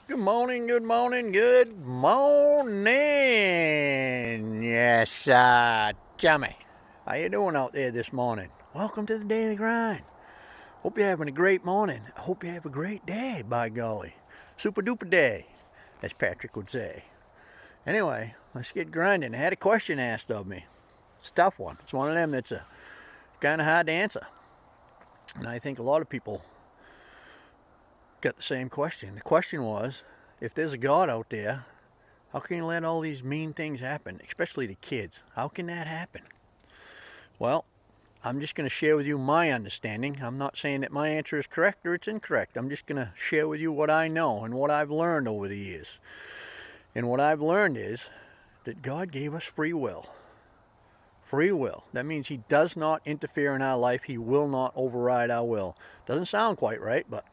Good morning, good morning, good morning. Yes, Jimmy. How you doing out there this morning? Welcome to the Daily Grind. Hope you're having a great morning. I hope you have a great day, by golly. Super duper day, as Patrick would say. Anyway, let's get grinding. I had a question asked of me. It's a tough one. It's one of them that's kind of hard to answer. And I think a lot of people got the same question. The question was, if there's a God out there, how can you let all these mean things happen, especially to kids? How can that happen? Well, I'm just going to share with you my understanding. I'm not saying that my answer is correct or it's incorrect. I'm just going to share with you what I know and what I've learned over the years. And what I've learned is that God gave us free will. Free will. That means He does not interfere in our life. He will not override our will. Doesn't sound quite right, but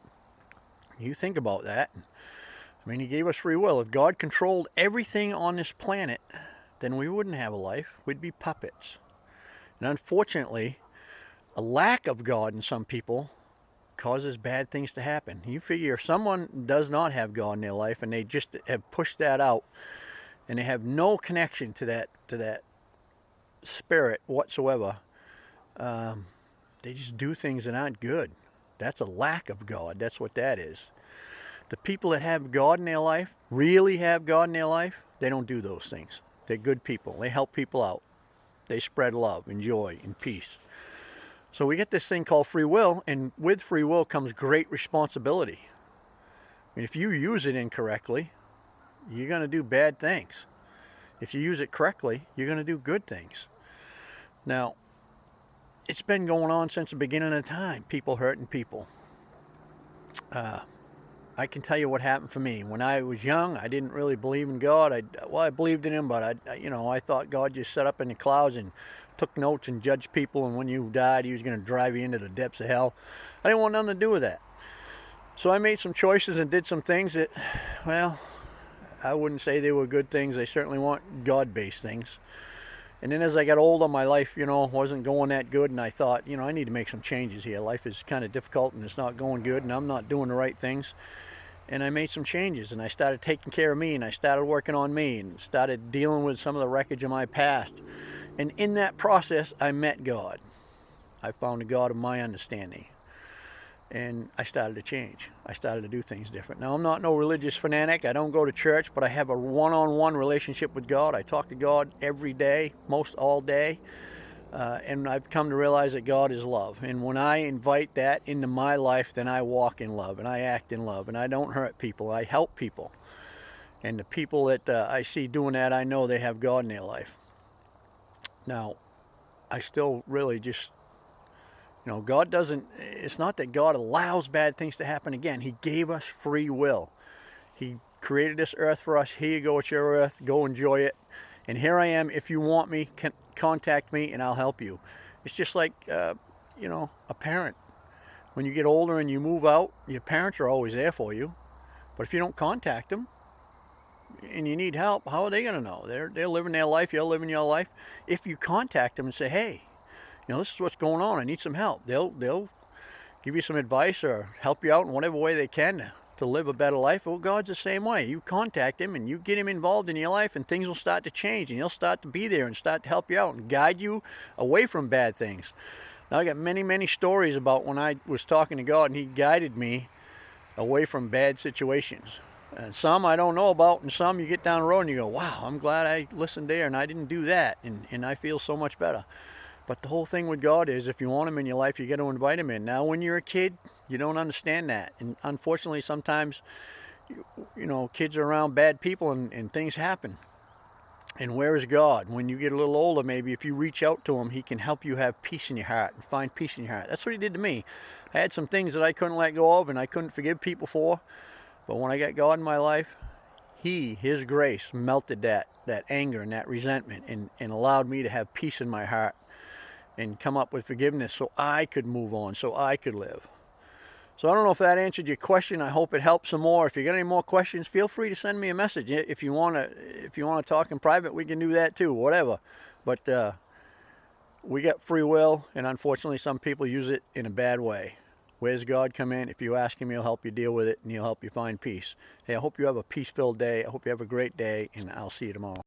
you think about that. I mean, He gave us free will. If God controlled everything on this planet, then we wouldn't have a life. We'd be puppets. And unfortunately, a lack of God in some people causes bad things to happen. You figure if someone does not have God in their life and they just have pushed that out and they have no connection to that spirit whatsoever, they just do things that aren't good. That's a lack of God. That's what that is. The people that have God in their life, really have God in their life, they don't do those things. They're good people. They help people out. They spread love and joy and peace. So we get this thing called free will, and with free will comes great responsibility. I mean, if you use it incorrectly, you're going to do bad things. If you use it correctly, you're going to do good things. Now, it's been going on since the beginning of time, people hurting people. I can tell you what happened for me. When I was young, I didn't really believe in God. I believed in Him, but I thought God just sat up in the clouds and took notes and judged people, and when you died, He was going to drive you into the depths of hell. I didn't want nothing to do with that. So I made some choices and did some things that, well, I wouldn't say they were good things. They certainly weren't God-based things. And then as I got older, my life, wasn't going that good, and I thought, I need to make some changes here. Life is kind of difficult, and it's not going good, and I'm not doing the right things. And I made some changes, and I started taking care of me, and I started working on me, and started dealing with some of the wreckage of my past. And in that process, I met God. I found a God of my understanding. And I started to change. I started to do things different. Now, I'm not no religious fanatic. I don't go to church, but I have a one-on-one relationship with God. I talk to God every day, most all day. And I've come to realize that God is love. And when I invite that into my life, then I walk in love and I act in love and I don't hurt people. I help people. And the people that I see doing that, I know they have God in their life. Now, I still really just, God doesn't, it's not that God allows bad things to happen again. He gave us free will. He created this earth for us. Here you go, it's your earth. Go enjoy it. And here I am. If you want me, contact me and I'll help you. It's just like, a parent. When you get older and you move out, your parents are always there for you. But if you don't contact them and you need help, how are they going to know? They're living their life. You're living your life. If you contact them and say, hey, this is what's going on. I need some help. They'll give you some advice or help you out in whatever way they can to live a better life. Well, God's the same way. You contact Him and you get Him involved in your life, and things will start to change, and He'll start to be there and start to help you out and guide you away from bad things. Now, I got many, many stories about when I was talking to God and He guided me away from bad situations. And some I don't know about, and some you get down the road and you go, wow, I'm glad I listened there and I didn't do that, and I feel so much better. But the whole thing with God is if you want Him in your life, you got to invite Him in. Now, when you're a kid, you don't understand that. And unfortunately, sometimes, kids are around bad people and things happen. And where is God? When you get a little older, maybe if you reach out to Him, He can help you have peace in your heart and find peace in your heart. That's what He did to me. I had some things that I couldn't let go of and I couldn't forgive people for. But when I got God in my life, His grace melted that anger and that resentment and allowed me to have peace in my heart and come up with forgiveness so I could move on, so I could live. So I don't know if that answered your question. I hope it helps some more. If you got any more questions, feel free to send me a message. If you want to talk in private, we can do that too, whatever. But we got free will, and unfortunately some people use it in a bad way. Where's God come in? If you ask him, he'll help you deal with it, and he'll help you find peace. Hey, I hope you have a peace-filled day. I hope you have a great day, and I'll see you tomorrow.